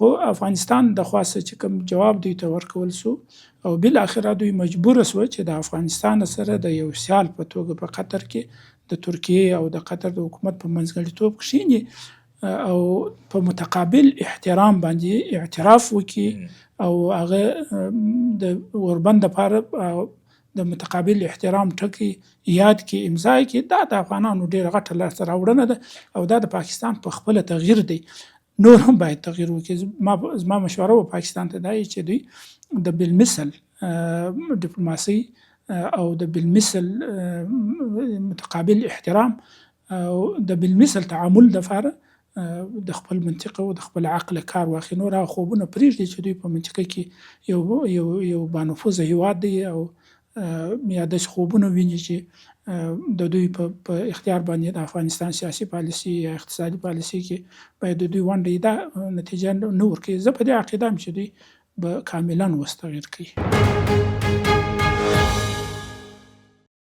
خو افغانستان د خوا څخه چې کوم جواب دوی ته ورکول سو او بالاخره دوی مجبوره سوه چې د افغانستان سره د یو سیال په توګه په قطر کې د ترکیې او د قطر د حکومت په منځګړیتوب کښېني او په متقابل احترام باندې اعتراف وکړي او هغه د اوربند دپاره د متقابل احترام ټکی یاد کې امضا کړي. دا د افغانانو ډېره غټه لاسته راوړنه ده او دا د پاکستان په خپله تغییر دی. نور هم باید تغییر وکړي. زما مشوره و پاکستان ته دا چې دوی د بالمثل ډیپلوماسي او د بالمثل متقابل احترام او د بالمثل تعامل دپاره د خپل منطقه او د خپل عقل کار واخلي. نور هغه خوبونه پرېږدي چې دوی په منطقه کې یو بانفوذه هېواد دی او یا داسې خوبونه ویني چې د دوی په اختیار باندې د افغانستان سیاسي پالیسي یا اقتصادي پالیسي کې باید د دوی ونډه دا نتیجه نه ورکوي. زه په دې عقیده یم چې دوی به کاملا اوس تغییر کوي.